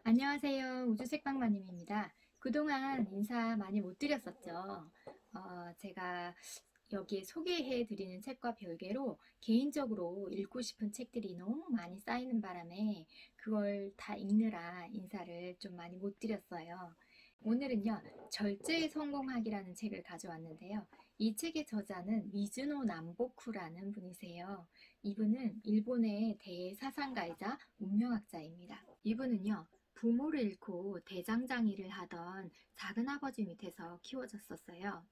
안녕하세요. 우주책방마님입니다. 그동안 인사 많이 못 드렸었죠. 제가 여기에 소개해 드리는 책과 별개로 개인적으로 읽고 싶은 책들이 너무 많이 쌓이는 바람에 그걸 다 읽느라 인사를 좀 많이 못 드렸어요. 오늘은요, 절제에 성공하기라는 책을 가져왔는데요. 이 책의 저자는 미즈노 남보쿠라는 분이세요. 이분은 일본의 대사상가이자 운명학자입니다. 이분은요, 부모를 잃고 대장장이를 하던 작은아버지 밑에서 키워졌었어요.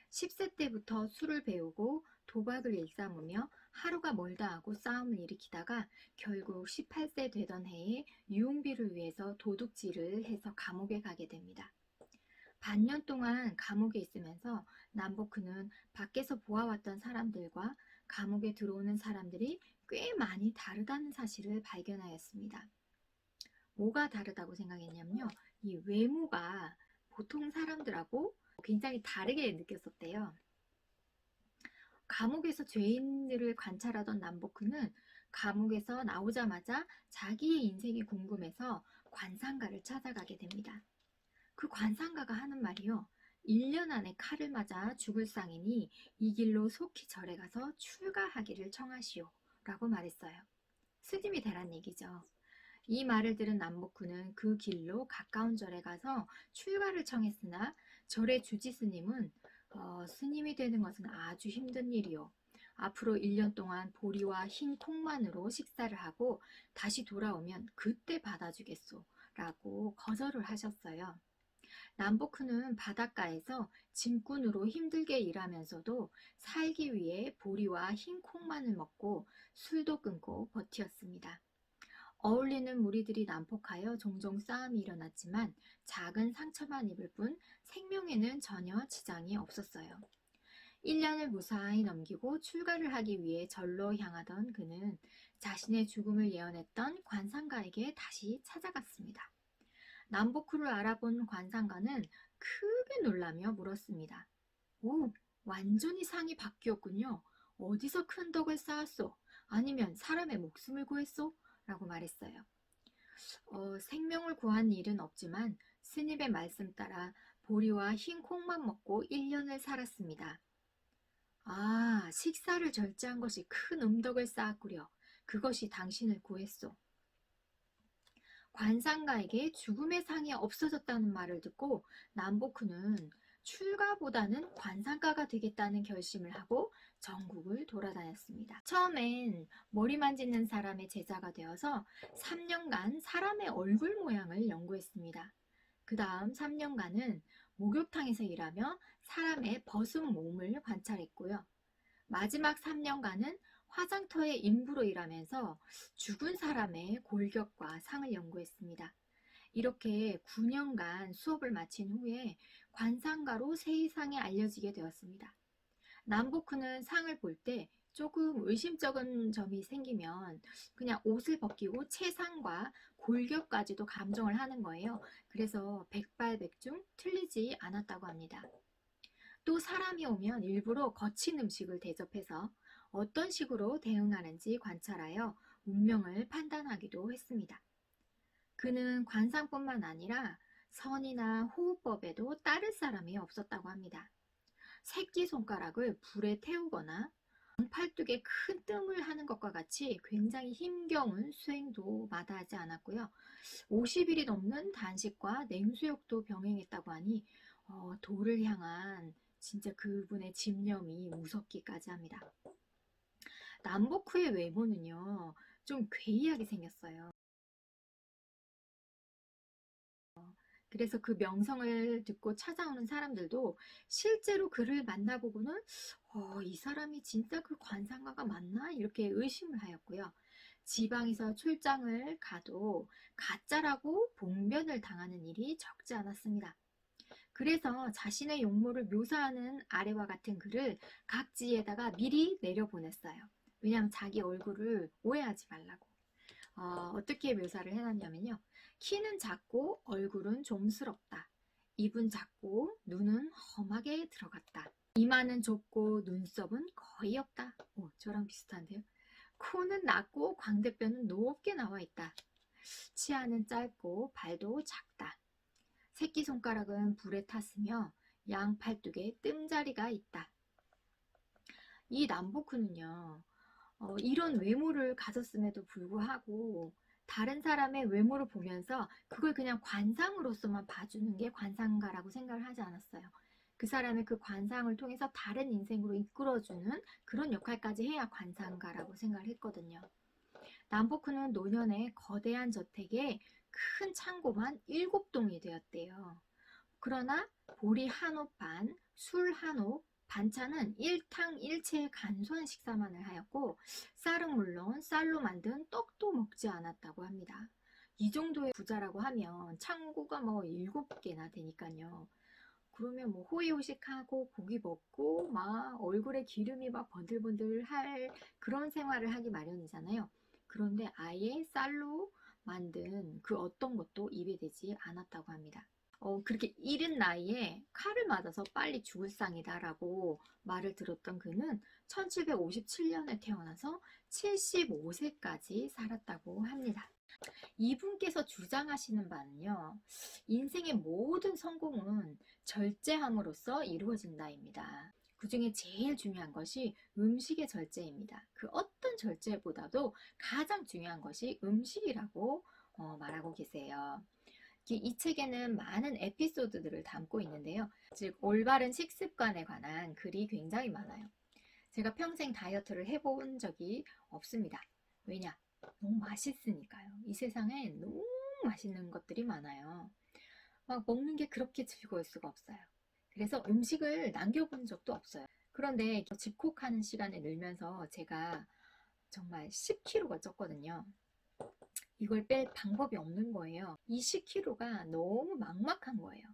10세 때부터 술을 배우고 도박을 일삼으며 하루가 멀다 하고 싸움을 일으키다가 결국 18세 되던 해에 유흥비를 위해서 도둑질을 해서 감옥에 가게 됩니다. 반년 동안 감옥에 있으면서 남보크는 밖에서 보아왔던 사람들과 감옥에 들어오는 사람들이 꽤 많이 다르다는 사실을 발견하였습니다. 뭐가 다르다고 생각했냐면요. 이 외모가 보통 사람들하고 굉장히 다르게 느꼈었대요. 감옥에서 죄인들을 관찰하던 남보크는 감옥에서 나오자마자 자기의 인생이 궁금해서 관상가를 찾아가게 됩니다. 그 관상가가 하는 말이요. 1년 안에 칼을 맞아 죽을 상이니 이 길로 속히 절에 가서 출가하기를 청하시오 라고 말했어요. 스님이 되란 얘기죠. 이 말을 들은 남보크는 그 길로 가까운 절에 가서 출가를 청했으나 절의 주지 스님은 스님이 되는 것은 아주 힘든 일이요. 앞으로 1년 동안 보리와 흰 콩만으로 식사를 하고 다시 돌아오면 그때 받아주겠소 라고 거절을 하셨어요. 남보크는 바닷가에서 짐꾼으로 힘들게 일하면서도 살기 위해 보리와 흰 콩만을 먹고 술도 끊고 버티었습니다. 어울리는 무리들이 난폭하여 종종 싸움이 일어났지만 작은 상처만 입을 뿐 생명에는 전혀 지장이 없었어요. 1년을 무사히 넘기고 출가를 하기 위해 절로 향하던 그는 자신의 죽음을 예언했던 관상가에게 다시 찾아갔습니다. 남보크를 알아본 관상가는 크게 놀라며 물었습니다. 오, 완전히 상이 바뀌었군요. 어디서 큰 덕을 쌓았소? 아니면 사람의 목숨을 구했소? 라고 말했어요. 생명을 구한 일은 없지만 스님의 말씀 따라 보리와 흰 콩만 먹고 1년을 살았습니다. 아, 식사를 절제한 것이 큰 음덕을 쌓았구려. 그것이 당신을 구했소. 관상가에게 죽음의 상이 없어졌다는 말을 듣고 남보크는 출가보다는 관상가가 되겠다는 결심을 하고 전국을 돌아다녔습니다. 처음엔 머리 만지는 사람의 제자가 되어서 3년간 사람의 얼굴 모양을 연구했습니다. 그 다음 3년간은 목욕탕에서 일하며 사람의 벗은 몸을 관찰했고요. 마지막 3년간은 화장터의 인부로 일하면서 죽은 사람의 골격과 상을 연구했습니다. 이렇게 9년간 수업을 마친 후에 관상가로 세상에 알려지게 되었습니다. 남보크는 상을 볼 때 조금 의심쩍은 점이 생기면 그냥 옷을 벗기고 체상과 골격까지도 감정을 하는 거예요. 그래서 백발백중 틀리지 않았다고 합니다. 또 사람이 오면 일부러 거친 음식을 대접해서 어떤 식으로 대응하는지 관찰하여 운명을 판단하기도 했습니다. 그는 관상뿐만 아니라 선이나 호흡법에도 따를 사람이 없었다고 합니다. 새끼손가락을 불에 태우거나 팔뚝에 큰 뜸을 하는 것과 같이 굉장히 힘겨운 수행도 마다하지 않았고요. 50일이 넘는 단식과 냉수욕도 병행했다고 하니 도를 향한 진짜 그분의 집념이 무섭기까지 합니다. 남보크의 외모는요, 좀 괴이하게 생겼어요. 그래서 그 명성을 듣고 찾아오는 사람들도 실제로 그를 만나보고는 이 사람이 진짜 그 관상가가 맞나? 이렇게 의심을 하였고요. 지방에서 출장을 가도 가짜라고 봉변을 당하는 일이 적지 않았습니다. 그래서 자신의 용모를 묘사하는 아래와 같은 글을 각지에다가 미리 내려보냈어요. 왜냐하면 자기 얼굴을 오해하지 말라고. 어떻게 묘사를 해놨냐면요. 키는 작고 얼굴은 좀스럽다. 입은 작고 눈은 험하게 들어갔다. 이마는 좁고 눈썹은 거의 없다. 저랑 비슷한데요. 코는 낮고 광대뼈는 높게 나와 있다. 치아는 짧고 발도 작다. 새끼손가락은 불에 탔으며 양 팔뚝에 뜸자리가 있다. 이 남보크는요, 이런 외모를 가졌음에도 불구하고 다른 사람의 외모를 보면서 그걸 그냥 관상으로서만 봐주는 게 관상가라고 생각을 하지 않았어요. 그 사람의 그 관상을 통해서 다른 인생으로 이끌어주는 그런 역할까지 해야 관상가라고 생각을 했거든요. 남보크는 노년에 거대한 저택에 큰 창고만 7동이 되었대요. 그러나 보리 한 옵 반, 술 한 옵, 반찬은 일탕일체의 간소한 식사만을 하였고 쌀은 물론 쌀로 만든 떡도 먹지 않았다고 합니다. 이 정도의 부자라고 하면 창고가 뭐 7개나 되니까요. 그러면 뭐 호의호식하고 고기 먹고 막 얼굴에 기름이 막 번들번들할 그런 생활을 하기 마련이잖아요. 그런데 아예 쌀로 만든 그 어떤 것도 입에 대지 않았다고 합니다. 그렇게 이른 나이에 칼을 맞아서 빨리 죽을 상이다 라고 말을 들었던 그는 1757년에 태어나서 75세까지 살았다고 합니다. 이분께서 주장하시는 바는요, 인생의 모든 성공은 절제함으로써 이루어진다입니다. 그 중에 제일 중요한 것이 음식의 절제입니다. 그 어떤 절제보다도 가장 중요한 것이 음식이라고 말하고 계세요. 이 책에는 많은 에피소드들을 담고 있는데요. 즉 올바른 식습관에 관한 글이 굉장히 많아요. 제가 평생 다이어트를 해본 적이 없습니다. 왜냐? 너무 맛있으니까요. 이 세상에 너무 맛있는 것들이 많아요. 막 먹는 게 그렇게 즐거울 수가 없어요. 그래서 음식을 남겨본 적도 없어요. 그런데 집콕하는 시간에 늘면서 제가 정말 10kg가 쪘거든요. 이걸 뺄 방법이 없는 거예요. 이 10kg가 너무 막막한 거예요.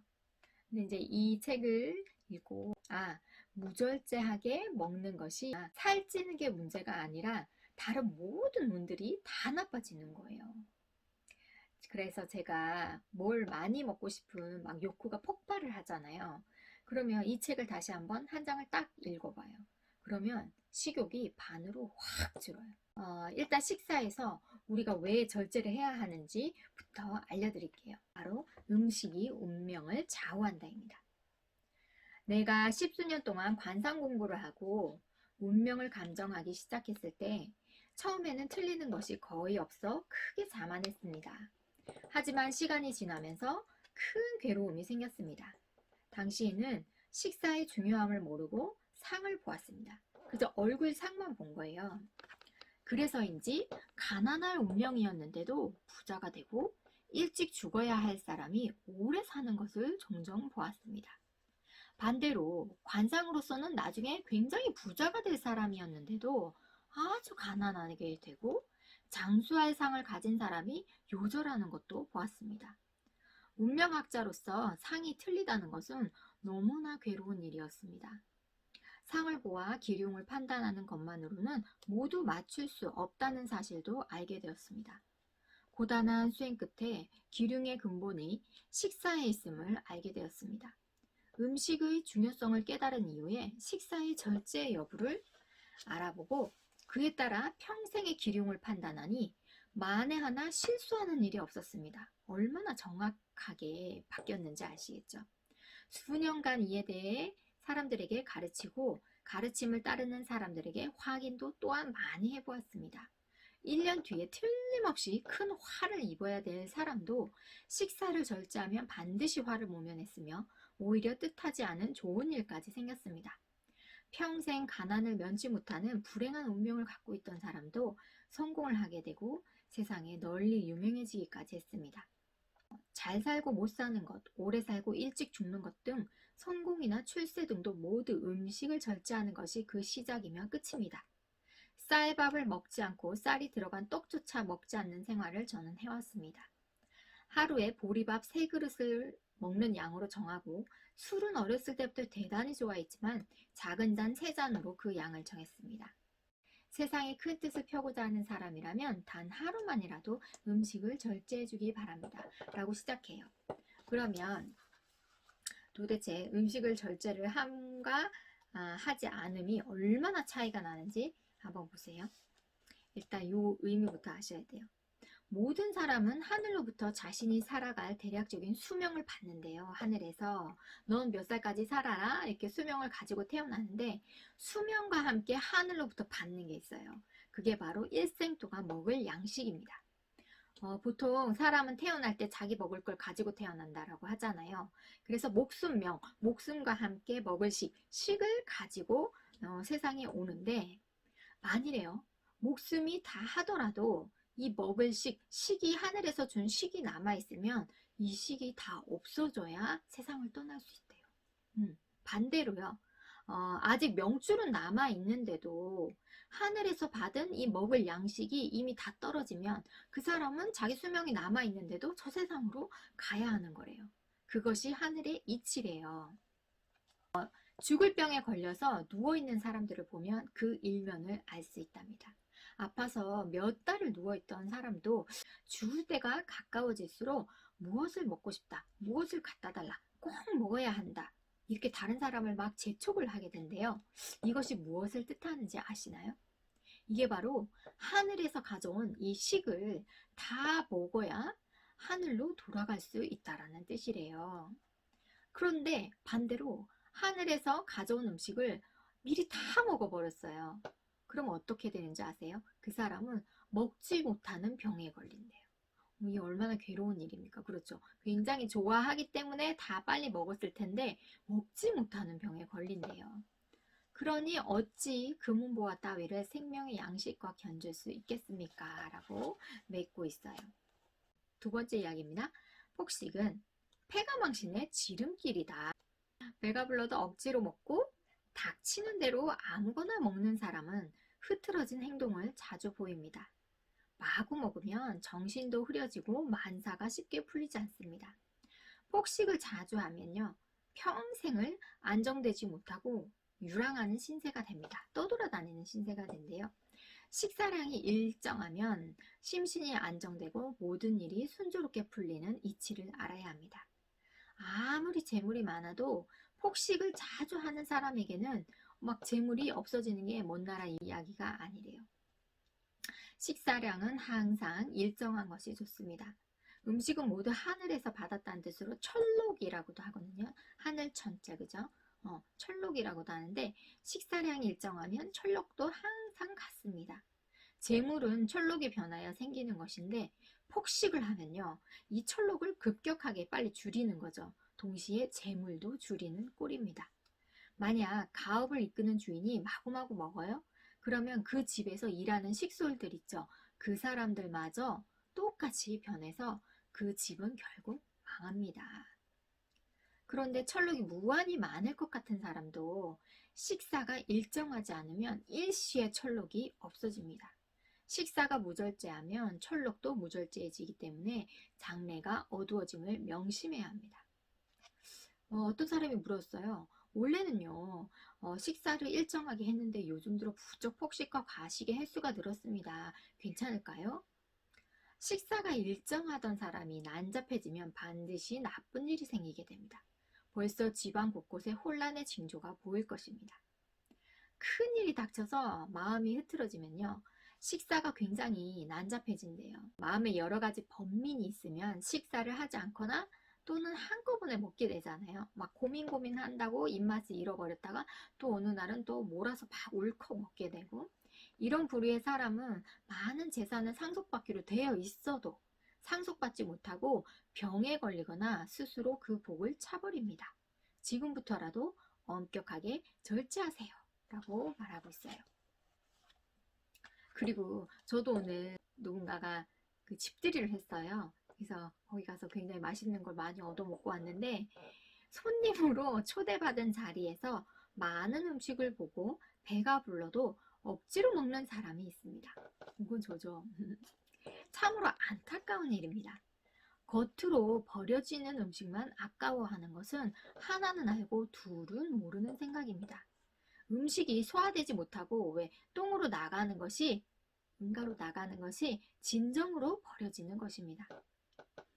근데 이제 이 책을 읽고 무절제하게 먹는 것이 살찌는 게 문제가 아니라 다른 모든 문들이 다 나빠지는 거예요. 그래서 제가 뭘 많이 먹고 싶은 막 욕구가 폭발을 하잖아요. 그러면 이 책을 다시 한번 한 장을 딱 읽어봐요. 그러면 식욕이 반으로 확 줄어요. 일단 식사에서 우리가 왜 절제를 해야 하는지부터 알려드릴게요. 바로 음식이 운명을 좌우한다입니다. 내가 십수년 동안 관상 공부를 하고 운명을 감정하기 시작했을 때 처음에는 틀리는 것이 거의 없어 크게 자만했습니다. 하지만 시간이 지나면서 큰 괴로움이 생겼습니다. 당시에는 식사의 중요함을 모르고 상을 보았습니다. 그저 얼굴 상만 본 거예요. 그래서인지 가난할 운명이었는데도 부자가 되고 일찍 죽어야 할 사람이 오래 사는 것을 종종 보았습니다. 반대로 관상으로서는 나중에 굉장히 부자가 될 사람이었는데도 아주 가난하게 되고 장수할 상을 가진 사람이 요절하는 것도 보았습니다. 운명학자로서 상이 틀리다는 것은 너무나 괴로운 일이었습니다. 상을 보아 기륭을 판단하는 것만으로는 모두 맞출 수 없다는 사실도 알게 되었습니다. 고단한 수행 끝에 기륭의 근본이 식사에 있음을 알게 되었습니다. 음식의 중요성을 깨달은 이후에 식사의 절제 여부를 알아보고 그에 따라 평생의 기륭을 판단하니 만에 하나 실수하는 일이 없었습니다. 얼마나 정확하게 바뀌었는지 아시겠죠? 수년간 이에 대해 사람들에게 가르치고 가르침을 따르는 사람들에게 확인도 또한 많이 해보았습니다. 1년 뒤에 틀림없이 큰 화를 입어야 될 사람도 식사를 절제하면 반드시 화를 모면했으며 오히려 뜻하지 않은 좋은 일까지 생겼습니다. 평생 가난을 면치 못하는 불행한 운명을 갖고 있던 사람도 성공을 하게 되고 세상에 널리 유명해지기까지 했습니다. 잘 살고 못 사는 것, 오래 살고 일찍 죽는 것 등 성공이나 출세 등도 모두 음식을 절제하는 것이 그 시작이며 끝입니다. 쌀밥을 먹지 않고 쌀이 들어간 떡조차 먹지 않는 생활을 저는 해왔습니다. 하루에 보리밥 3그릇을 먹는 양으로 정하고 술은 어렸을 때부터 대단히 좋아했지만 작은 잔 3잔으로 그 양을 정했습니다. 세상에 큰 뜻을 펴고자 하는 사람이라면 단 하루만이라도 음식을 절제해주기 바랍니다. 라고 시작해요. 그러면 도대체 음식을 절제를 함과 하지 않음이 얼마나 차이가 나는지 한번 보세요. 일단 이 의미부터 아셔야 돼요. 모든 사람은 하늘로부터 자신이 살아갈 대략적인 수명을 받는데요. 하늘에서 넌 몇 살까지 살아라 이렇게 수명을 가지고 태어나는데 수명과 함께 하늘로부터 받는 게 있어요. 그게 바로 일생 동안 먹을 양식입니다. 보통 사람은 태어날 때 자기 먹을 걸 가지고 태어난다라고 하잖아요. 그래서 목숨과 함께 먹을 식을 가지고 세상에 오는데 만일에요. 목숨이 다 하더라도 이 먹을 식이 하늘에서 준 식이 남아있으면 이 식이 다 없어져야 세상을 떠날 수 있대요. 반대로요. 아직 명줄은 남아있는데도 하늘에서 받은 이 먹을 양식이 이미 다 떨어지면 그 사람은 자기 수명이 남아있는데도 저 세상으로 가야 하는 거래요. 그것이 하늘의 이치래요. 죽을 병에 걸려서 누워있는 사람들을 보면 그 일면을 알 수 있답니다. 아파서 몇 달을 누워있던 사람도 죽을 때가 가까워질수록 무엇을 먹고 싶다, 무엇을 갖다 달라, 꼭 먹어야 한다. 이렇게 다른 사람을 막 재촉을 하게 된대요. 이것이 무엇을 뜻하는지 아시나요? 이게 바로 하늘에서 가져온 이 식을 다 먹어야 하늘로 돌아갈 수 있다라는 뜻이래요. 그런데 반대로 하늘에서 가져온 음식을 미리 다 먹어버렸어요. 그럼 어떻게 되는지 아세요? 그 사람은 먹지 못하는 병에 걸린대요. 이게 얼마나 괴로운 일입니까? 그렇죠. 굉장히 좋아하기 때문에 다 빨리 먹었을 텐데 먹지 못하는 병에 걸린대요. 그러니 어찌 금은보화 따위를 생명의 양식과 견줄 수 있겠습니까? 라고 맺고 있어요. 두 번째 이야기입니다. 폭식은 폐가망신의 지름길이다. 배가 불러도 억지로 먹고 닥치는 대로 아무거나 먹는 사람은 흐트러진 행동을 자주 보입니다. 마구 먹으면 정신도 흐려지고 만사가 쉽게 풀리지 않습니다. 폭식을 자주 하면요. 평생을 안정되지 못하고 유랑하는 신세가 됩니다. 떠돌아다니는 신세가 된대요. 식사량이 일정하면 심신이 안정되고 모든 일이 순조롭게 풀리는 이치를 알아야 합니다. 아무리 재물이 많아도 폭식을 자주 하는 사람에게는 막 재물이 없어지는 게 먼 나라 이야기가 아니래요. 식사량은 항상 일정한 것이 좋습니다. 음식은 모두 하늘에서 받았다는 뜻으로 철록이라고도 하거든요. 하늘천자, 그죠? 철록이라고도 하는데 식사량이 일정하면 철록도 항상 같습니다. 재물은 철록이 변하여 생기는 것인데 폭식을 하면요. 이 철록을 급격하게 빨리 줄이는 거죠. 동시에 재물도 줄이는 꼴입니다. 만약 가업을 이끄는 주인이 마구마구 먹어요? 그러면 그 집에서 일하는 식솔들 있죠. 그 사람들마저 똑같이 변해서 그 집은 결국 망합니다. 그런데 철록이 무한히 많을 것 같은 사람도 식사가 일정하지 않으면 일시에 철록이 없어집니다. 식사가 무절제하면 철록도 무절제해지기 때문에 장래가 어두워짐을 명심해야 합니다. 어떤 사람이 물었어요. 원래는요, 식사를 일정하게 했는데 요즘 들어 부쩍 폭식과 과식의 횟수가 늘었습니다. 괜찮을까요? 식사가 일정하던 사람이 난잡해지면 반드시 나쁜 일이 생기게 됩니다. 벌써 집안 곳곳에 혼란의 징조가 보일 것입니다. 큰 일이 닥쳐서 마음이 흐트러지면요. 식사가 굉장히 난잡해진대요. 마음에 여러 가지 번민이 있으면 식사를 하지 않거나 또는 한꺼번에 먹게 되잖아요. 막 고민한다고 입맛을 잃어버렸다가 또 어느 날은 또 몰아서 막 울컥 먹게 되고 이런 부류의 사람은 많은 재산을 상속받기로 되어 있어도 상속받지 못하고 병에 걸리거나 스스로 그 복을 차버립니다. 지금부터라도 엄격하게 절제하세요. 라고 말하고 있어요. 그리고 저도 오늘 누군가가 그 집들이를 했어요. 그래서 거기 가서 굉장히 맛있는 걸 많이 얻어먹고 왔는데 손님으로 초대받은 자리에서 많은 음식을 보고 배가 불러도 억지로 먹는 사람이 있습니다. 이건 저죠. 참으로 안타까운 일입니다. 겉으로 버려지는 음식만 아까워하는 것은 하나는 알고 둘은 모르는 생각입니다. 음식이 소화되지 못하고 왜 똥으로 나가는 것이 응가로 나가는 것이 진정으로 버려지는 것입니다.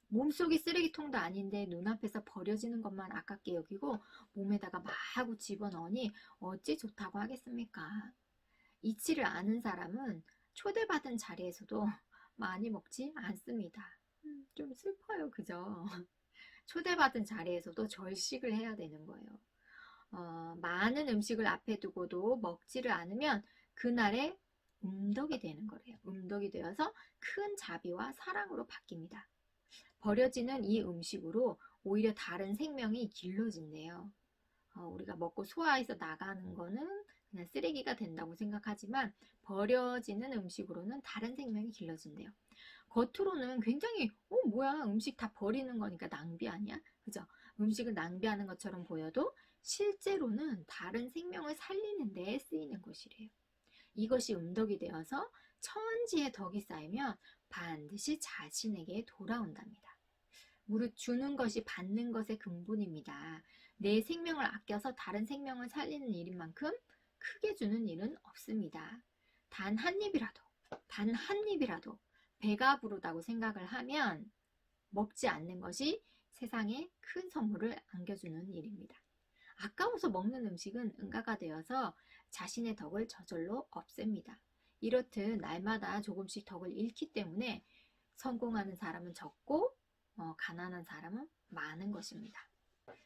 몸속이 쓰레기통도 아닌데 눈앞에서 버려지는 것만 아깝게 여기고 몸에다가 마구 집어넣으니 어찌 좋다고 하겠습니까? 이치를 아는 사람은 초대받은 자리에서도 많이 먹지 않습니다. 좀 슬퍼요, 그죠? 초대받은 자리에서도 절식을 해야 되는 거예요. 많은 음식을 앞에 두고도 먹지를 않으면 그날의 음덕이 되는 거래요. 음덕이 되어서 큰 자비와 사랑으로 바뀝니다. 버려지는 이 음식으로 오히려 다른 생명이 길러진대요. 우리가 먹고 소화해서 나가는 거는 그냥 쓰레기가 된다고 생각하지만 버려지는 음식으로는 다른 생명이 길러진대요. 겉으로는 굉장히 뭐야 음식 다 버리는 거니까 낭비 아니야? 그죠? 음식을 낭비하는 것처럼 보여도 실제로는 다른 생명을 살리는 데 쓰이는 것이래요. 이것이 음덕이 되어서 천지의 덕이 쌓이면 반드시 자신에게 돌아온답니다. 무릇 주는 것이 받는 것의 근본입니다. 내 생명을 아껴서 다른 생명을 살리는 일인 만큼 크게 주는 일은 없습니다. 단 한 입이라도 배가 부르다고 생각을 하면 먹지 않는 것이 세상에 큰 선물을 안겨주는 일입니다. 아까워서 먹는 음식은 응가가 되어서 자신의 덕을 저절로 없앱니다. 이렇듯 날마다 조금씩 덕을 잃기 때문에 성공하는 사람은 적고 가난한 사람은 많은 것입니다.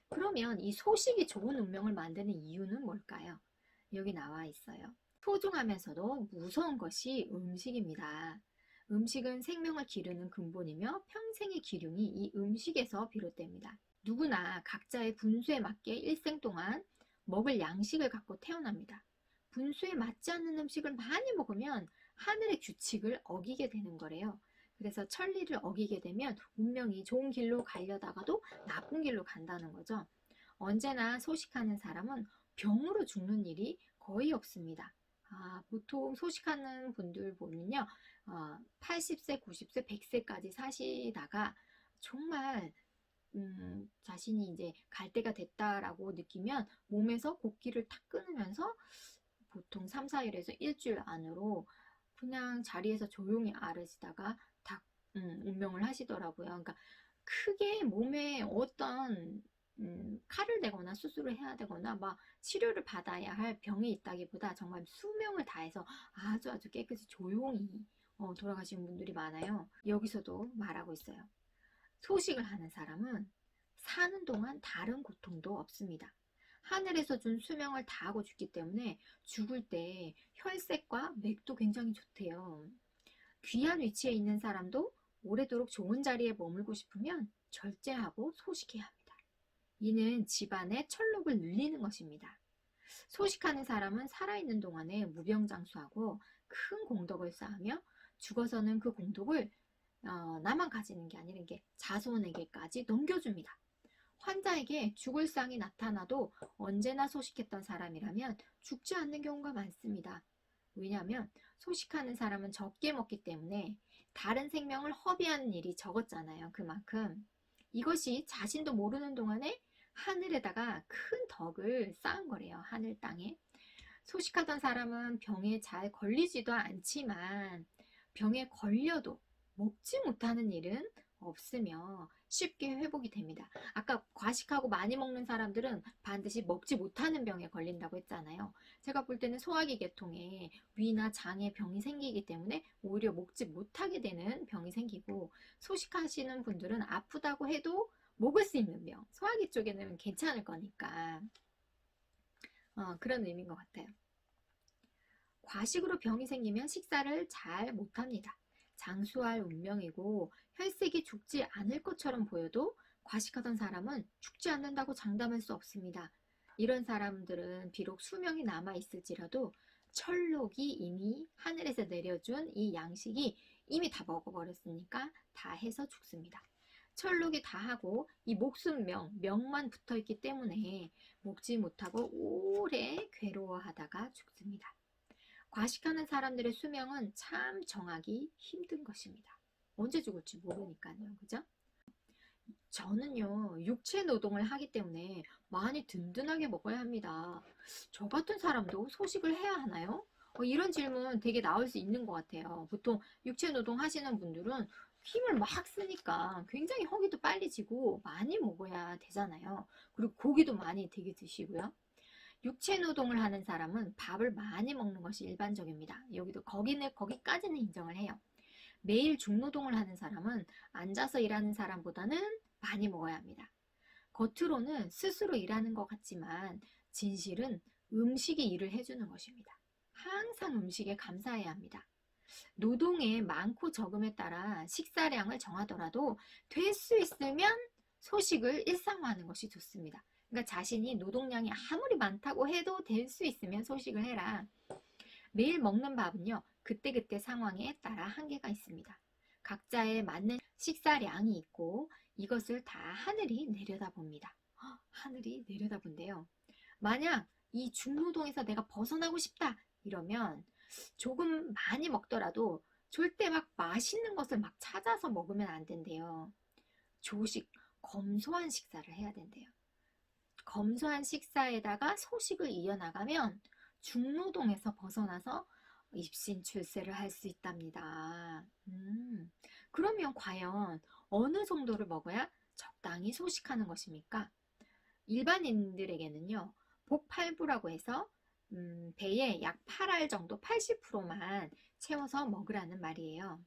그러면 이 소식이 좋은 운명을 만드는 이유는 뭘까요? 여기 나와 있어요. 소중하면서도 무서운 것이 음식입니다. 음식은 생명을 기르는 근본이며 평생의 기륭이 이 음식에서 비롯됩니다. 누구나 각자의 분수에 맞게 일생 동안 먹을 양식을 갖고 태어납니다. 분수에 맞지 않는 음식을 많이 먹으면 하늘의 규칙을 어기게 되는 거래요. 그래서 천리를 어기게 되면 운명이 좋은 길로 가려다가도 나쁜 길로 간다는 거죠. 언제나 소식하는 사람은 병으로 죽는 일이 거의 없습니다. 보통 소식하는 분들 보면요. 80세, 90세, 100세까지 사시다가 정말 자신이 이제 갈 때가 됐다라고 느끼면 몸에서 곡기를 탁 끊으면서 보통 3, 4일에서 일주일 안으로 그냥 자리에서 조용히 앓으시다가 다 운명을 하시더라고요. 그러니까 크게 몸에 어떤 칼을 대거나 수술을 해야 되거나 막 치료를 받아야 할 병이 있다기보다 정말 수명을 다해서 아주 깨끗이 조용히 돌아가시는 분들이 많아요. 여기서도 말하고 있어요. 소식을 하는 사람은 사는 동안 다른 고통도 없습니다. 하늘에서 준 수명을 다하고 죽기 때문에 죽을 때 혈색과 맥도 굉장히 좋대요. 귀한 위치에 있는 사람도 오래도록 좋은 자리에 머물고 싶으면 절제하고 소식해야 합니다. 이는 집안의 철록을 늘리는 것입니다. 소식하는 사람은 살아있는 동안에 무병장수하고 큰 공덕을 쌓으며 죽어서는 그 공덕을 나만 가지는 게 아니라 이게 자손에게까지 넘겨줍니다. 환자에게 죽을 상이 나타나도 언제나 소식했던 사람이라면 죽지 않는 경우가 많습니다. 왜냐하면 소식하는 사람은 적게 먹기 때문에 다른 생명을 허비하는 일이 적었잖아요. 그만큼 이것이 자신도 모르는 동안에 하늘에다가 큰 덕을 쌓은 거래요. 하늘 땅에. 소식하던 사람은 병에 잘 걸리지도 않지만 병에 걸려도 먹지 못하는 일은 없으며 쉽게 회복이 됩니다. 아까 과식하고 많이 먹는 사람들은 반드시 먹지 못하는 병에 걸린다고 했잖아요. 제가 볼 때는 소화기 계통에 위나 장에 병이 생기기 때문에 오히려 먹지 못하게 되는 병이 생기고, 소식하시는 분들은 아프다고 해도 먹을 수 있는 병, 소화기 쪽에는 괜찮을 거니까 그런 의미인 것 같아요. 과식으로 병이 생기면 식사를 잘 못합니다. 장수할 운명이고 혈색이 죽지 않을 것처럼 보여도 과식하던 사람은 죽지 않는다고 장담할 수 없습니다. 이런 사람들은 비록 수명이 남아있을지라도 철록이 이미 하늘에서 내려준 이 양식이 이미 다 먹어버렸으니까 다 해서 죽습니다. 철록이 다 하고 이 목숨명만 붙어있기 때문에 먹지 못하고 오래 괴로워하다가 죽습니다. 과식하는 사람들의 수명은 참 정하기 힘든 것입니다. 언제 죽을지 모르니까요. 그죠? 저는요, 육체 노동을 하기 때문에 많이 든든하게 먹어야 합니다. 저 같은 사람도 소식을 해야 하나요? 이런 질문 되게 나올 수 있는 것 같아요. 보통 육체 노동 하시는 분들은 힘을 막 쓰니까 굉장히 허기도 빨리 지고 많이 먹어야 되잖아요. 그리고 고기도 많이 되게 드시고요. 육체 노동을 하는 사람은 밥을 많이 먹는 것이 일반적입니다. 여기도 거기까지는 인정을 해요. 매일 중노동을 하는 사람은 앉아서 일하는 사람보다는 많이 먹어야 합니다. 겉으로는 스스로 일하는 것 같지만 진실은 음식이 일을 해주는 것입니다. 항상 음식에 감사해야 합니다. 노동의 많고 적음에 따라 식사량을 정하더라도 될 수 있으면 소식을 일상화하는 것이 좋습니다. 그러니까 자신이 노동량이 아무리 많다고 해도 될 수 있으면 소식을 해라. 매일 먹는 밥은요, 그때그때 상황에 따라 한계가 있습니다. 각자에 맞는 식사량이 있고 이것을 다 하늘이 내려다봅니다. 하늘이 내려다본대요. 만약 이 중노동에서 내가 벗어나고 싶다 이러면 조금 많이 먹더라도 절대 막 맛있는 것을 막 찾아서 먹으면 안 된대요. 조식, 검소한 식사를 해야 된대요. 검소한 식사에다가 소식을 이어나가면 중노동에서 벗어나서 입신출세를 할 수 있답니다. 그러면 과연 어느 정도를 먹어야 적당히 소식하는 것입니까? 일반인들에게는요, 복팔부라고 해서 배에 약 8알 정도 80%만 채워서 먹으라는 말이에요.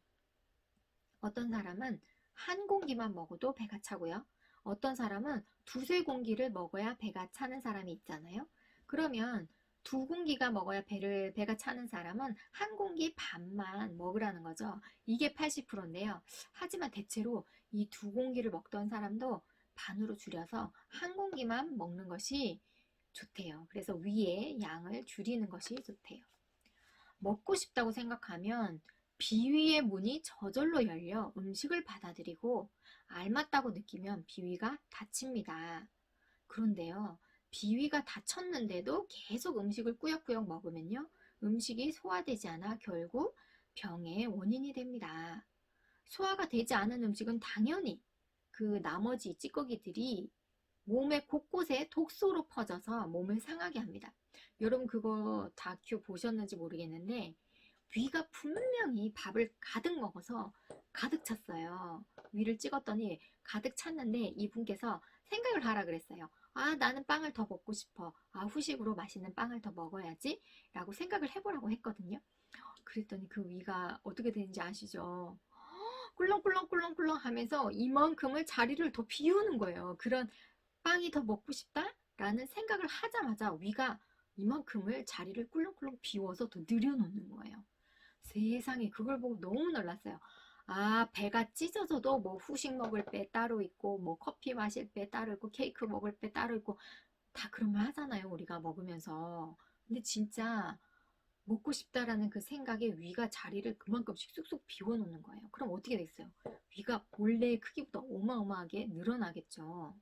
어떤 사람은 한 공기만 먹어도 배가 차고요. 어떤 사람은 두세 공기를 먹어야 배가 차는 사람이 있잖아요. 그러면 두 공기가 먹어야 배가 차는 사람은 한 공기 반만 먹으라는 거죠. 이게 80%인데요. 하지만 대체로 이 두 공기를 먹던 사람도 반으로 줄여서 한 공기만 먹는 것이 좋대요. 그래서 위에 양을 줄이는 것이 좋대요. 먹고 싶다고 생각하면 비위의 문이 저절로 열려 음식을 받아들이고 알맞다고 느끼면 비위가 닫힙니다. 그런데요, 비위가 닫혔는데도 계속 음식을 꾸역꾸역 먹으면요, 음식이 소화되지 않아 결국 병의 원인이 됩니다. 소화가 되지 않은 음식은 당연히 그 나머지 찌꺼기들이 몸의 곳곳에 독소로 퍼져서 몸을 상하게 합니다. 여러분 그거 다큐 보셨는지 모르겠는데 위가 분명히 밥을 가득 먹어서 가득 찼어요. 위를 찍었더니 가득 찼는데 이분께서 생각을 하라 그랬어요. 아, 나는 빵을 더 먹고 싶어. 아, 후식으로 맛있는 빵을 더 먹어야지 라고 생각을 해보라고 했거든요. 그랬더니 그 위가 어떻게 되는지 아시죠? 꿀렁꿀렁꿀렁꿀렁 하면서 이만큼을 자리를 더 비우는 거예요. 그런 빵이 더 먹고 싶다? 라는 생각을 하자마자 위가 이만큼을 자리를 꿀렁꿀렁 비워서 더 늘여놓는 거예요. 세상에 그걸 보고 너무 놀랐어요. 아, 배가 찢어져도 뭐 후식 먹을 배 따로 있고 뭐 커피 마실 배 따로 있고 케이크 먹을 배 따로 있고 다 그런 말 하잖아요, 우리가 먹으면서. 근데 진짜 먹고 싶다라는 그 생각에 위가 자리를 그만큼씩 쑥쑥 비워놓는 거예요. 그럼 어떻게 됐어요? 위가 본래의 크기보다 어마어마하게 늘어나겠죠.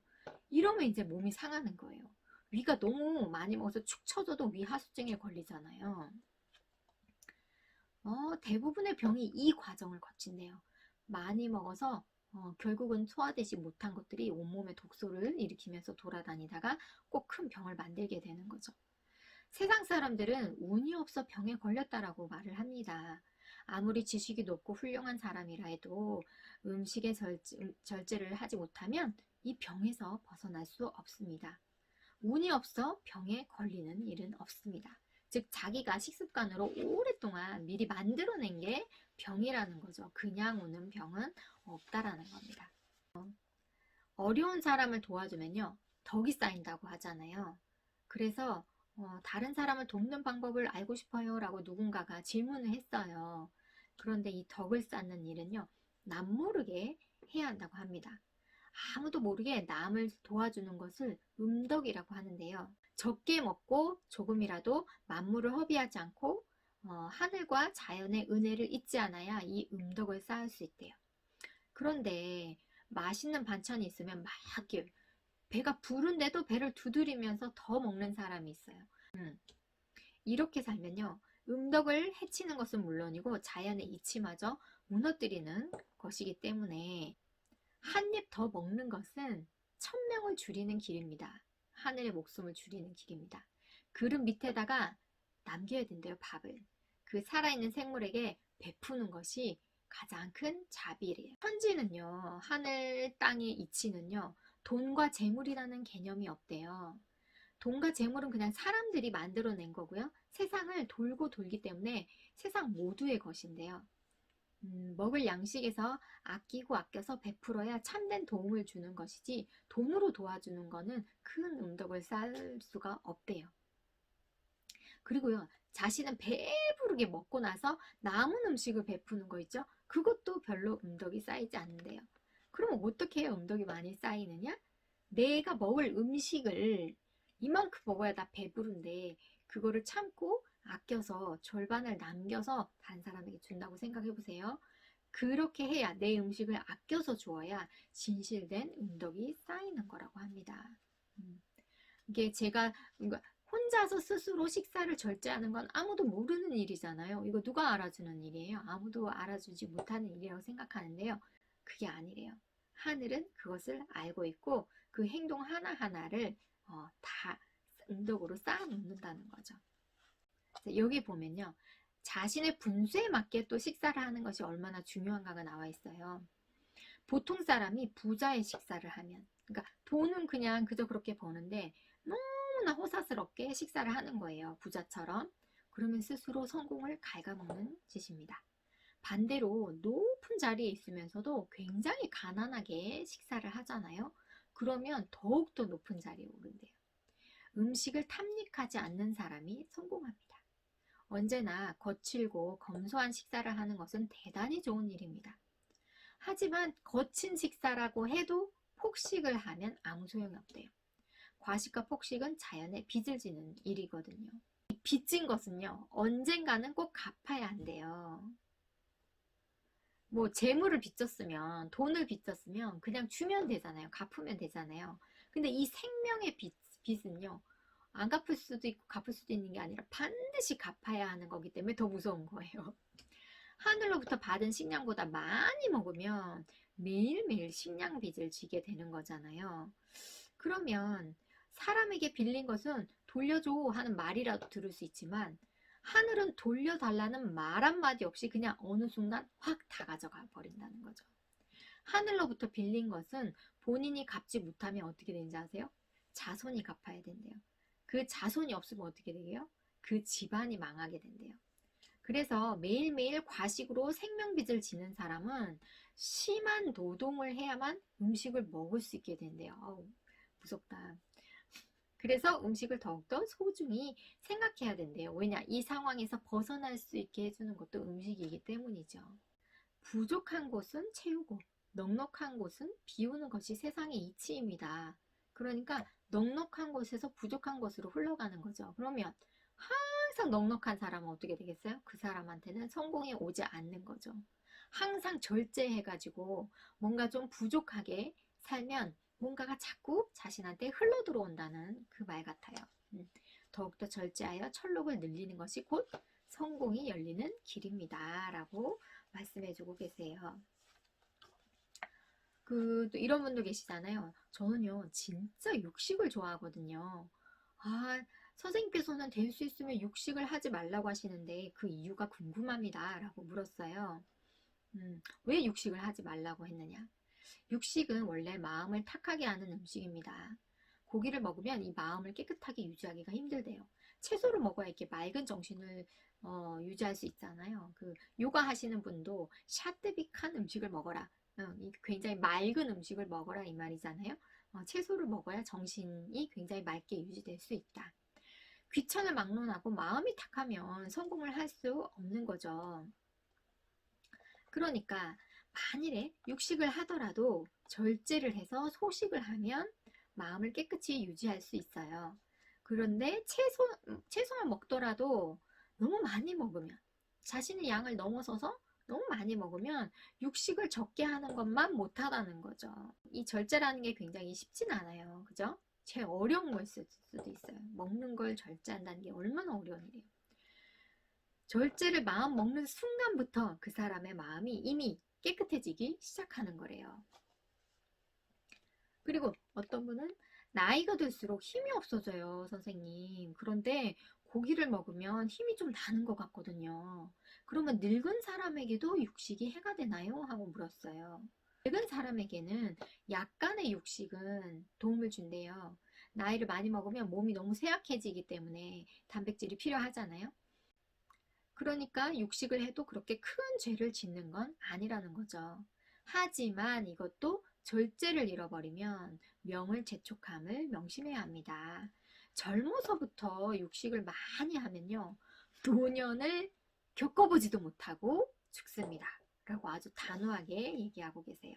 이러면 이제 몸이 상하는 거예요. 위가 너무 많이 먹어서 축 처져도 위 하수증에 걸리잖아요. 대부분의 병이 이 과정을 거친대요. 많이 먹어서 결국은 소화되지 못한 것들이 온몸에 독소를 일으키면서 돌아다니다가 꼭 큰 병을 만들게 되는 거죠. 세상 사람들은 운이 없어 병에 걸렸다라고 말을 합니다. 아무리 지식이 높고 훌륭한 사람이라 해도 음식의 절제를 하지 못하면 이 병에서 벗어날 수 없습니다. 운이 없어 병에 걸리는 일은 없습니다. 즉 자기가 식습관으로 오랫동안 미리 만들어낸 게 병이라는 거죠. 그냥 오는 병은 없다라는 겁니다. 어려운 사람을 도와주면요, 덕이 쌓인다고 하잖아요. 그래서 다른 사람을 돕는 방법을 알고 싶어요 라고 누군가가 질문을 했어요. 그런데 이 덕을 쌓는 일은요, 남 모르게 해야 한다고 합니다. 아무도 모르게 남을 도와주는 것을 음덕이라고 하는데요. 적게 먹고 조금이라도 만물을 허비하지 않고 하늘과 자연의 은혜를 잊지 않아야 이 음덕을 쌓을 수 있대요. 그런데 맛있는 반찬이 있으면 막 배가 부른데도 배를 두드리면서 더 먹는 사람이 있어요. 이렇게 살면요, 음덕을 해치는 것은 물론이고 자연의 이치마저 무너뜨리는 것이기 때문에 한 입 더 먹는 것은 천명을 줄이는 길입니다. 하늘의 목숨을 줄이는 길입니다. 그릇 밑에다가 남겨야 된대요, 밥을. 그 살아있는 생물에게 베푸는 것이 가장 큰 자비래요. 천지는요, 하늘 땅의 이치는요, 돈과 재물이라는 개념이 없대요. 돈과 재물은 그냥 사람들이 만들어낸 거고요. 세상을 돌고 돌기 때문에 세상 모두의 것인데요. 먹을 양식에서 아끼고 아껴서 베풀어야 참된 도움을 주는 것이지 돈으로 도와주는 거는 큰 음덕을 쌓을 수가 없대요. 그리고요, 자신은 배부르게 먹고 나서 남은 음식을 베푸는 거 있죠? 그것도 별로 음덕이 쌓이지 않는데요. 그러면 어떻게 해야 음덕이 많이 쌓이느냐? 내가 먹을 음식을 이만큼 먹어야 다 배부른데 그거를 참고 아껴서 절반을 남겨서 다른 사람에게 준다고 생각해 보세요. 그렇게 해야 내 음식을 아껴서 주어야 진실된 음덕이 쌓이는 거라고 합니다. 이게 제가 혼자서 스스로 식사를 절제하는 건 아무도 모르는 일이잖아요. 이거 누가 알아주는 일이에요? 아무도 알아주지 못하는 일이라고 생각하는데요. 그게 아니래요. 하늘은 그것을 알고 있고 그 행동 하나하나를 다 음덕으로 쌓아놓는다는 거죠. 여기 보면요. 자신의 분수에 맞게 또 식사를 하는 것이 얼마나 중요한가가 나와 있어요. 보통 사람이 부자의 식사를 하면, 그러니까 돈은 그냥 그저 그렇게 버는데 너무나 호사스럽게 식사를 하는 거예요. 부자처럼. 그러면 스스로 성공을 갉아먹는 짓입니다. 반대로 높은 자리에 있으면서도 굉장히 가난하게 식사를 하잖아요. 그러면 더욱더 높은 자리에 오른대요. 음식을 탐닉하지 않는 사람이 성공합니다. 언제나 거칠고 검소한 식사를 하는 것은 대단히 좋은 일입니다. 하지만 거친 식사라고 해도 폭식을 하면 아무 소용이 없대요. 과식과 폭식은 자연의 빚을 지는 일이거든요. 빚진 것은요, 언젠가는 꼭 갚아야 한대요. 뭐 재물을 빚졌으면, 돈을 빚졌으면 그냥 주면 되잖아요. 갚으면 되잖아요. 근데 이 생명의 빚은요, 안 갚을 수도 있고 갚을 수도 있는 게 아니라 반드시 갚아야 하는 거기 때문에 더 무서운 거예요. 하늘로부터 받은 식량보다 많이 먹으면 매일매일 식량 빚을 지게 되는 거잖아요. 그러면 사람에게 빌린 것은 돌려줘 하는 말이라도 들을 수 있지만 하늘은 돌려달라는 말 한마디 없이 그냥 어느 순간 확 다 가져가 버린다는 거죠. 하늘로부터 빌린 것은 본인이 갚지 못하면 어떻게 되는지 아세요? 자손이 갚아야 된대요. 그 자손이 없으면 어떻게 되게요? 그 집안이 망하게 된대요. 그래서 매일매일 과식으로 생명빚을 지는 사람은 심한 노동을 해야만 음식을 먹을 수 있게 된대요. 어우, 무섭다. 그래서 음식을 더욱더 소중히 생각해야 된대요. 왜냐? 이 상황에서 벗어날 수 있게 해주는 것도 음식이기 때문이죠. 부족한 곳은 채우고 넉넉한 곳은 비우는 것이 세상의 이치입니다. 그러니까 넉넉한 곳에서 부족한 곳으로 흘러가는 거죠. 그러면 항상 넉넉한 사람은 어떻게 되겠어요? 그 사람한테는 성공이 오지 않는 거죠. 항상 절제해가지고 뭔가 좀 부족하게 살면 뭔가가 자꾸 자신한테 흘러 들어온다는 그 말 같아요. 더욱더 절제하여 철록을 늘리는 것이 곧 성공이 열리는 길입니다. 라고 말씀해주고 계세요. 또 이런 분도 계시잖아요. 저는요, 진짜 육식을 좋아하거든요. 아, 선생님께서는 될 수 있으면 육식을 하지 말라고 하시는데 그 이유가 궁금합니다. 라고 물었어요. 왜 육식을 하지 말라고 했느냐? 육식은 원래 마음을 탁하게 하는 음식입니다. 고기를 먹으면 이 마음을 깨끗하게 유지하기가 힘들대요. 채소를 먹어야 이렇게 맑은 정신을 유지할 수 있잖아요. 그 요가 하시는 분도 샤뜨빅한 음식을 먹어라. 굉장히 맑은 음식을 먹어라 이 말이잖아요. 채소를 먹어야 정신이 굉장히 맑게 유지될 수 있다. 귀천을 막론하고 마음이 탁하면 성공을 할 수 없는 거죠. 그러니까 만일에 육식을 하더라도 절제를 해서 소식을 하면 마음을 깨끗이 유지할 수 있어요. 그런데 채소만 먹더라도 너무 많이 먹으면 자신의 양을 넘어서서 너무 많이 먹으면 육식을 적게 하는 것만 못하다는 거죠. 이 절제라는 게 굉장히 쉽진 않아요. 그죠? 제일 어려운 걸 수도 있어요. 먹는 걸 절제한다는 게 얼마나 어려운 일이에요. 절제를 마음 먹는 순간부터 그 사람의 마음이 이미 깨끗해지기 시작하는 거래요. 그리고 어떤 분은 나이가 들수록 힘이 없어져요, 선생님. 그런데 고기를 먹으면 힘이 좀 나는 것 같거든요. 그러면 늙은 사람에게도 육식이 해가 되나요? 하고 물었어요. 늙은 사람에게는 약간의 육식은 도움을 준대요. 나이를 많이 먹으면 몸이 너무 쇠약해지기 때문에 단백질이 필요하잖아요. 그러니까 육식을 해도 그렇게 큰 죄를 짓는 건 아니라는 거죠. 하지만 이것도 절제를 잃어버리면 명을 재촉함을 명심해야 합니다. 젊어서부터 육식을 많이 하면요, 노년을 겪어보지도 못하고 죽습니다. 라고 아주 단호하게 얘기하고 계세요.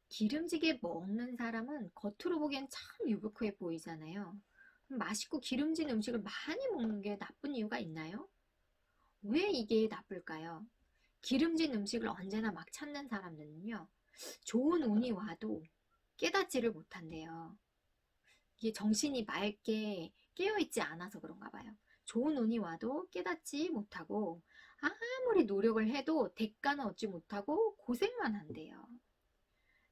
기름지게 먹는 사람은 겉으로 보기엔 참 유복해 보이잖아요. 맛있고 기름진 음식을 많이 먹는 게 나쁜 이유가 있나요? 왜 이게 나쁠까요? 기름진 음식을 언제나 막 찾는 사람들은요, 좋은 운이 와도 깨닫지를 못한대요. 이게 정신이 맑게 깨어있지 않아서 그런가 봐요. 좋은 운이 와도 깨닫지 못하고 아무리 노력을 해도 대가는 얻지 못하고 고생만 한대요.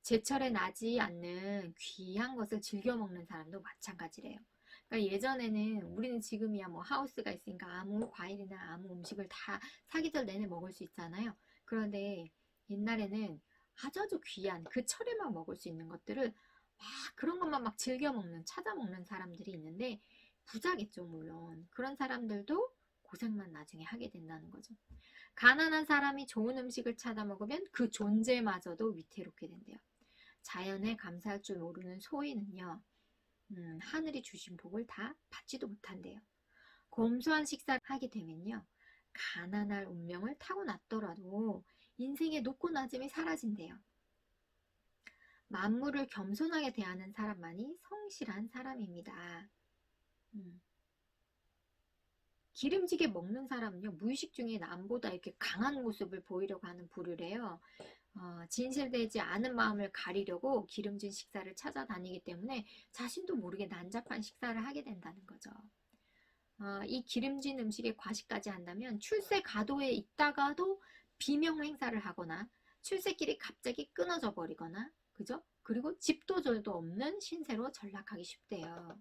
제철에 나지 않는 귀한 것을 즐겨 먹는 사람도 마찬가지래요. 그러니까 예전에는 우리는 지금이야 뭐 하우스가 있으니까 아무 과일이나 아무 음식을 다 사계절 내내 먹을 수 있잖아요. 그런데 옛날에는 아주 귀한 그 철에만 먹을 수 있는 것들을 막 그런 것만 막 즐겨 먹는 찾아 먹는 사람들이 있는데 부자겠죠 물론. 그런 사람들도 고생만 나중에 하게 된다는 거죠. 가난한 사람이 좋은 음식을 찾아 먹으면 그 존재마저도 위태롭게 된대요. 자연에 감사할 줄 모르는 소인은요, 하늘이 주신 복을 다 받지도 못한대요. 검소한 식사를 하게 되면요, 가난할 운명을 타고났더라도 인생의 높고 낮음이 사라진대요. 만물을 겸손하게 대하는 사람만이 성실한 사람입니다. 기름지게 먹는 사람은요, 무의식 중에 남보다 이렇게 강한 모습을 보이려고 하는 부류래요. 진실되지 않은 마음을 가리려고 기름진 식사를 찾아다니기 때문에 자신도 모르게 난잡한 식사를 하게 된다는 거죠. 이 기름진 음식에 과식까지 한다면 출세 가도에 있다가도 비명 행사를 하거나 출세길이 갑자기 끊어져 버리거나, 그죠? 그리고 집도 절도 없는 신세로 전락하기 쉽대요.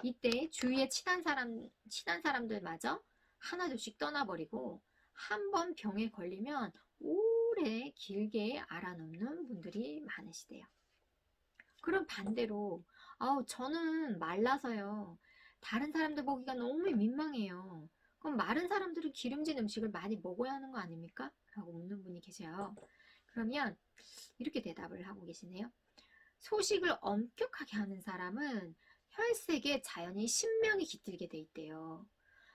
이때 주위에 친한 사람들마저 하나둘씩 떠나버리고 한 번 병에 걸리면 오래 길게 알아눕는 분들이 많으시대요. 그럼 반대로 저는 말라서요. 다른 사람들 보기가 너무 민망해요. 그럼 마른 사람들은 기름진 음식을 많이 먹어야 하는 거 아닙니까? 라고 묻는 분이 계셔요. 그러면 이렇게 대답을 하고 계시네요. 소식을 엄격하게 하는 사람은 혈색에 자연히 신명이 깃들게 돼 있대요.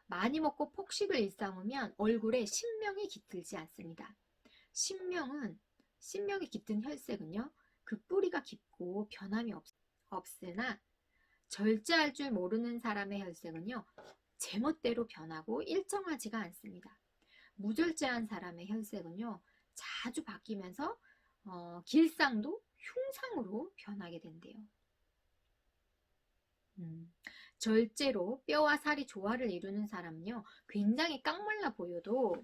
많이 먹고 폭식을 일삼으면 얼굴에 신명이 깃들지 않습니다. 신명이 깃든 혈색은요, 그 뿌리가 깊고 변함이 없으나 절제할 줄 모르는 사람의 혈색은요, 제멋대로 변하고 일정하지가 않습니다. 무절제한 사람의 혈색은요, 자주 바뀌면서 길상도 흉상으로 변하게 된대요. 절제로 뼈와 살이 조화를 이루는 사람은요, 굉장히 깡말라 보여도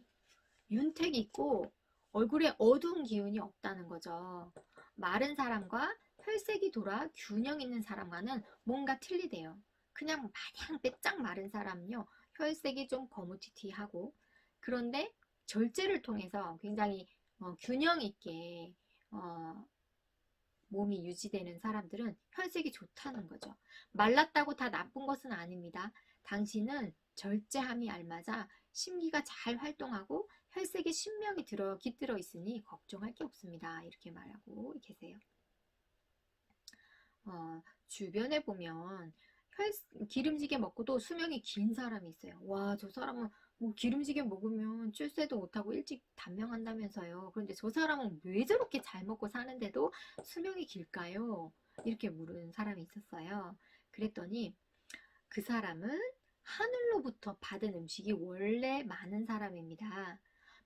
윤택이 있고 얼굴에 어두운 기운이 없다는 거죠. 마른 사람과 혈색이 돌아 균형 있는 사람과는 뭔가 틀리대요. 그냥 마냥 빼짝 마른 사람은요, 혈색이 좀 거무튀튀하고, 그런데 절제를 통해서 굉장히 균형 있게 몸이 유지되는 사람들은 혈색이 좋다는 거죠. 말랐다고 다 나쁜 것은 아닙니다. 당신은 절제함이 알맞아 심기가 잘 활동하고 혈색에 신명이 깃들어 있으니 걱정할 게 없습니다. 이렇게 말하고 계세요. 주변에 보면 기름지게 먹고도 수명이 긴 사람이 있어요. 와, 저 사람은 뭐 기름지게 먹으면 출세도 못하고 일찍 단명한다면서요. 그런데 저 사람은 왜 저렇게 잘 먹고 사는데도 수명이 길까요? 이렇게 물은 사람이 있었어요. 그랬더니 그 사람은 하늘로부터 받은 음식이 원래 많은 사람입니다.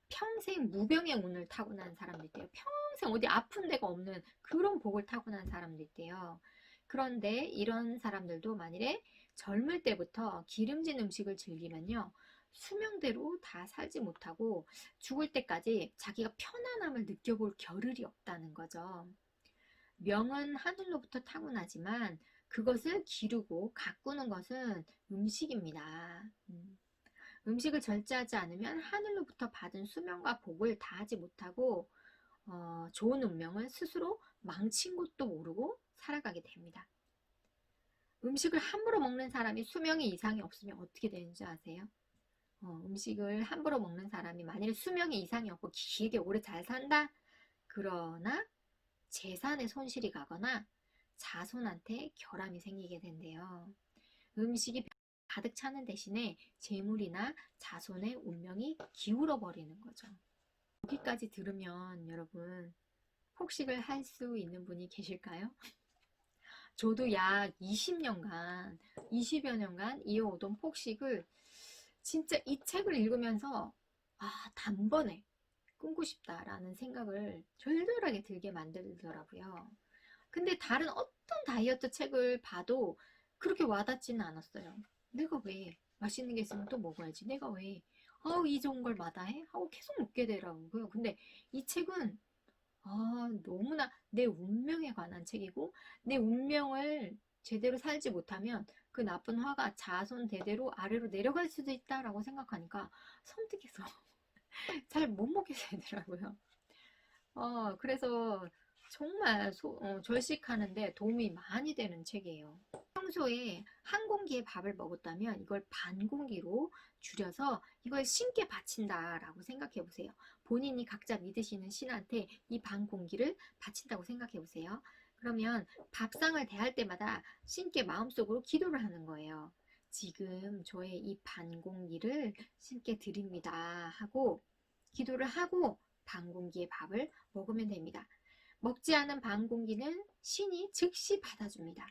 평생 무병의 운을 타고난 사람도 있대요. 평생 어디 아픈 데가 없는 그런 복을 타고난 사람도 있대요. 그런데 이런 사람들도 만일에 젊을 때부터 기름진 음식을 즐기면요, 수명대로 다 살지 못하고 죽을 때까지 자기가 편안함을 느껴볼 겨를이 없다는 거죠. 명은 하늘로부터 타고나지만 그것을 기르고 가꾸는 것은 음식입니다. 음식을 절제하지 않으면 하늘로부터 받은 수명과 복을 다하지 못하고 좋은 운명을 스스로 망친 것도 모르고 살아가게 됩니다. 음식을 함부로 먹는 사람이 수명이 이상이 없으면 어떻게 되는지 아세요? 음식을 함부로 먹는 사람이 만일에 수명에 이상이 없고 길게 오래 잘 산다? 그러나 재산에 손실이 가거나 자손한테 결함이 생기게 된대요. 음식이 가득 차는 대신에 재물이나 자손의 운명이 기울어 버리는 거죠. 여기까지 들으면 여러분 폭식을 할 수 있는 분이 계실까요? 저도 약 20년간, 20여 년간 이어오던 폭식을 진짜 이 책을 읽으면서 단번에 끊고 싶다라는 생각을 절절하게 들게 만들더라고요. 근데 다른 어떤 다이어트 책을 봐도 그렇게 와닿지는 않았어요. 내가 왜 맛있는 게 있으면 또 먹어야지. 내가 왜 이 좋은 걸 마다해? 하고 계속 먹게 되더라고요. 근데 이 책은 너무나 내 운명에 관한 책이고 내 운명을 제대로 살지 못하면 그 나쁜 화가 자손 대대로 아래로 내려갈 수도 있다라고 생각하니까 섬뜩해서 잘 못 먹게 되더라고요. 그래서 정말 절식하는데 도움이 많이 되는 책이에요. 평소에 한 공기의 밥을 먹었다면 이걸 반 공기로 줄여서 이걸 신께 바친다라고 생각해 보세요. 본인이 각자 믿으시는 신한테 이 반 공기를 바친다고 생각해 보세요. 그러면 밥상을 대할 때마다 신께 마음속으로 기도를 하는 거예요. 지금 저의 이 반 공기를 신께 드립니다 하고 기도를 하고 반 공기의 밥을 먹으면 됩니다. 먹지 않은 반 공기는 신이 즉시 받아줍니다.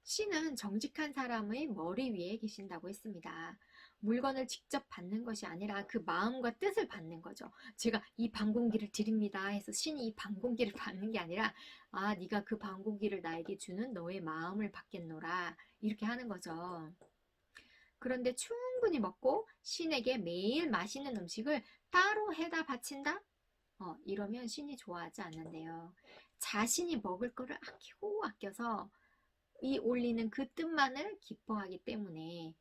신은 정직한 사람의 머리 위에 계신다고 했습니다. 물건을 직접 받는 것이 아니라 그 마음과 뜻을 받는 거죠. 제가 이 반공기를 드립니다 해서 신이 이 반공기를 받는 게 아니라 네가 그 반공기를 나에게 주는 너의 마음을 받겠노라 이렇게 하는 거죠. 그런데 충분히 먹고 신에게 매일 맛있는 음식을 따로 해다 바친다? 이러면 신이 좋아하지 않는데요. 자신이 먹을 거를 아끼고 아껴서 이 올리는 그 뜻만을 기뻐하기 때문에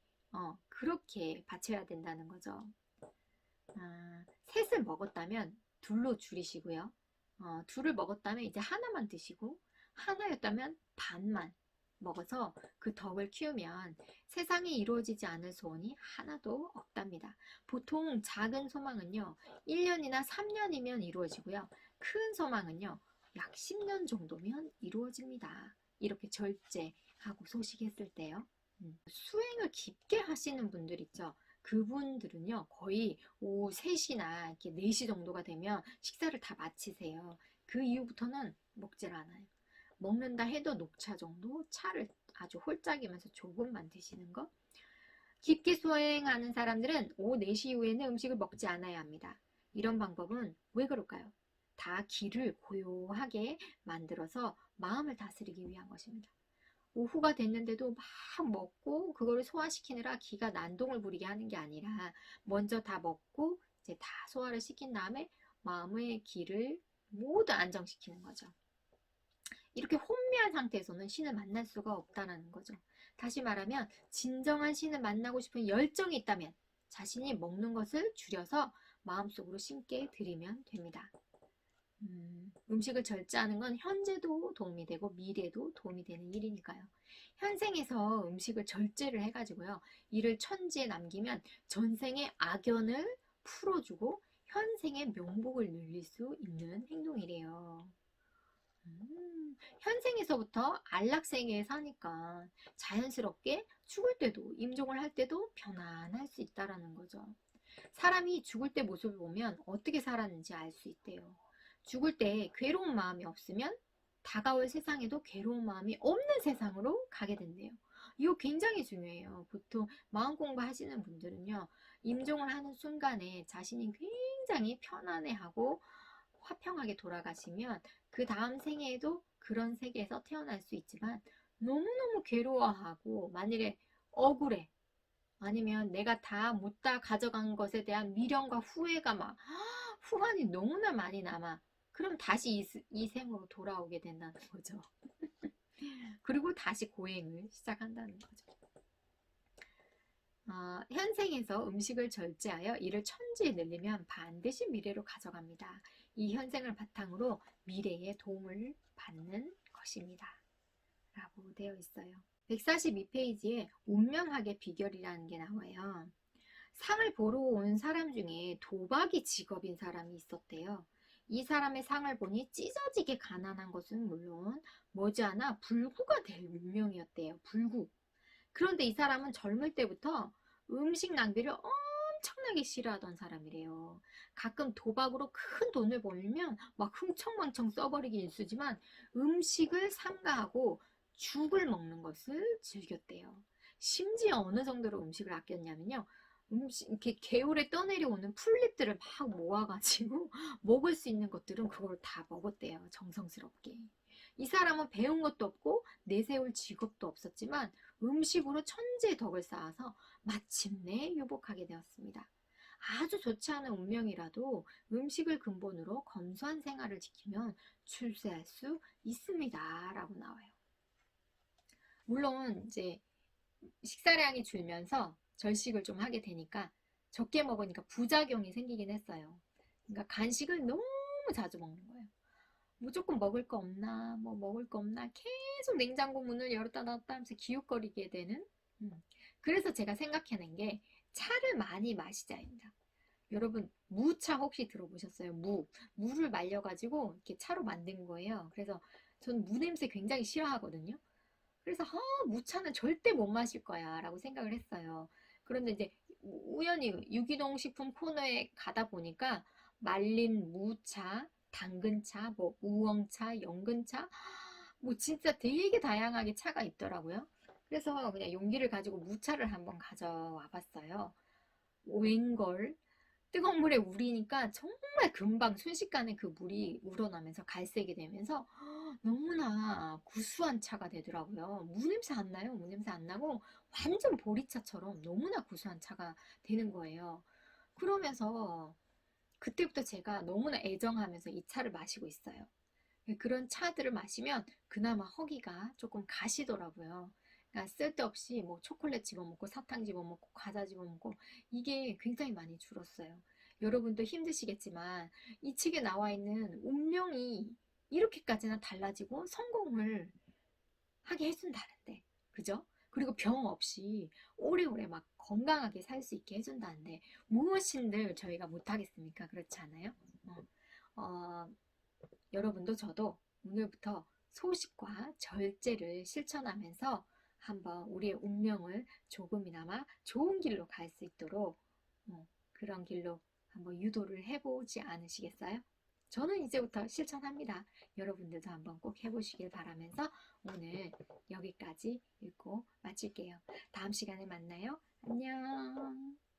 그렇게 바쳐야 된다는 거죠. 셋을 먹었다면 둘로 줄이시고요. 둘을 먹었다면 이제 하나만 드시고 하나였다면 반만 먹어서 그 덕을 키우면 세상에 이루어지지 않을 소원이 하나도 없답니다. 보통 작은 소망은요 1년이나 3년이면 이루어지고요 큰 소망은요 약 10년 정도면 이루어집니다. 이렇게 절제하고 소식했을 때요. 수행을 깊게 하시는 분들 있죠. 그분들은요 거의 오후 3시나 이렇게 4시 정도가 되면 식사를 다 마치세요. 그 이후부터는 먹질 않아요. 먹는다 해도 녹차 정도, 차를 아주 홀짝이면서 조금만 드시는 거. 깊게 수행하는 사람들은 오후 4시 이후에는 음식을 먹지 않아야 합니다. 이런 방법은 왜 그럴까요? 다 기를 고요하게 만들어서 마음을 다스리기 위한 것입니다. 오후가 됐는데도 막 먹고 그거를 소화시키느라 기가 난동을 부리게 하는 게 아니라 먼저 다 먹고 이제 다 소화를 시킨 다음에 마음의 기를 모두 안정시키는 거죠. 이렇게 혼미한 상태에서는 신을 만날 수가 없다는 거죠. 다시 말하면 진정한 신을 만나고 싶은 열정이 있다면 자신이 먹는 것을 줄여서 마음속으로 신께 드리면 됩니다. 음식을 절제하는 건 현재도 도움이 되고 미래도 도움이 되는 일이니까요. 현생에서 음식을 절제를 해가지고요. 이를 천지에 남기면 전생의 악연을 풀어주고 현생의 명복을 늘릴 수 있는 행동이래요. 현생에서부터 안락세계에 사니까 자연스럽게 죽을 때도 임종을 할 때도 편안할 수 있다라는 거죠. 사람이 죽을 때 모습을 보면 어떻게 살았는지 알 수 있대요. 죽을 때 괴로운 마음이 없으면 다가올 세상에도 괴로운 마음이 없는 세상으로 가게 된대요. 이거 굉장히 중요해요. 보통 마음 공부하시는 분들은요. 임종을 하는 순간에 자신이 굉장히 편안해하고 화평하게 돌아가시면 그 다음 생에도 그런 세계에서 태어날 수 있지만 너무너무 괴로워하고 만일에 억울해 아니면 내가 다 못 다 가져간 것에 대한 미련과 후회가 막 후환이 너무나 많이 남아. 그럼 다시 이 생으로 돌아오게 된다는 거죠. 그리고 다시 고행을 시작한다는 거죠. 현생에서 음식을 절제하여 이를 천지에 늘리면 반드시 미래로 가져갑니다. 이 현생을 바탕으로 미래에 도움을 받는 것입니다. 라고 되어 있어요. 142페이지에 운명학의 비결이라는 게 나와요. 상을 보러 온 사람 중에 도박이 직업인 사람이 있었대요. 이 사람의 상을 보니 찢어지게 가난한 것은 물론 머지않아 불구가 될 운명이었대요. 불구. 그런데 이 사람은 젊을 때부터 음식 낭비를 엄청나게 싫어하던 사람이래요. 가끔 도박으로 큰 돈을 벌면 막 흥청망청 써버리기 일쑤지만 음식을 삼가하고 죽을 먹는 것을 즐겼대요. 심지어 어느 정도로 음식을 아꼈냐면요. 이렇게 개울에 떠내려오는 풀잎들을 막 모아가지고 먹을 수 있는 것들은 그걸 다 먹었대요. 정성스럽게. 이 사람은 배운 것도 없고 내세울 직업도 없었지만 음식으로 천재의 덕을 쌓아서 마침내 유복하게 되었습니다. 아주 좋지 않은 운명이라도 음식을 근본으로 검소한 생활을 지키면 출세할 수 있습니다. 라고 나와요. 물론 이제 식사량이 줄면서 절식을 좀 하게 되니까 적게 먹으니까 부작용이 생기긴 했어요. 그러니까 간식을 너무 자주 먹는 거예요. 뭐 조금 먹을 거 없나, 뭐 먹을 거 없나, 계속 냉장고 문을 열었다 닫았다 하면서 기웃거리게 되는. 그래서 제가 생각해낸 게 차를 많이 마시자입니다. 여러분, 무차 혹시 들어보셨어요? 무를 말려가지고 이렇게 차로 만든 거예요. 그래서 저는 무 냄새 굉장히 싫어하거든요. 그래서 무차는 절대 못 마실 거야 라고 생각을 했어요. 그런데 이제 우연히 유기농 식품 코너에 가다 보니까 말린 무차, 당근차, 뭐 우엉차, 연근차, 뭐 진짜 되게 다양하게 차가 있더라고요. 그래서 그냥 용기를 가지고 무차를 한번 가져와 봤어요. 웬걸 뜨거운 물에 우리니까 정말 금방 순식간에 그 물이 우러나면서 갈색이 되면서 너무나 구수한 차가 되더라고요. 무 냄새 안 나요. 무 냄새 안 나고 완전 보리차처럼 너무나 구수한 차가 되는 거예요. 그러면서 그때부터 제가 너무나 애정하면서 이 차를 마시고 있어요. 그런 차들을 마시면 그나마 허기가 조금 가시더라고요. 그러니까 쓸데없이 뭐 초콜릿 집어먹고 사탕 집어먹고 과자 집어먹고 이게 굉장히 많이 줄었어요. 여러분도 힘드시겠지만 이 책에 나와 있는 운명이 이렇게까지나 달라지고 성공을 하게 해준다는데, 그죠? 그리고 병 없이 오래오래 막 건강하게 살 수 있게 해준다는데 무엇인들 저희가 못하겠습니까? 그렇지 않아요? 어, 여러분도 저도 오늘부터 소식과 절제를 실천하면서 한번 우리의 운명을 조금이나마 좋은 길로 갈 수 있도록 그런 길로 한번 유도를 해보지 않으시겠어요? 저는 이제부터 실천합니다. 여러분들도 한번 꼭 해보시길 바라면서 오늘 여기까지 읽고 마칠게요. 다음 시간에 만나요. 안녕.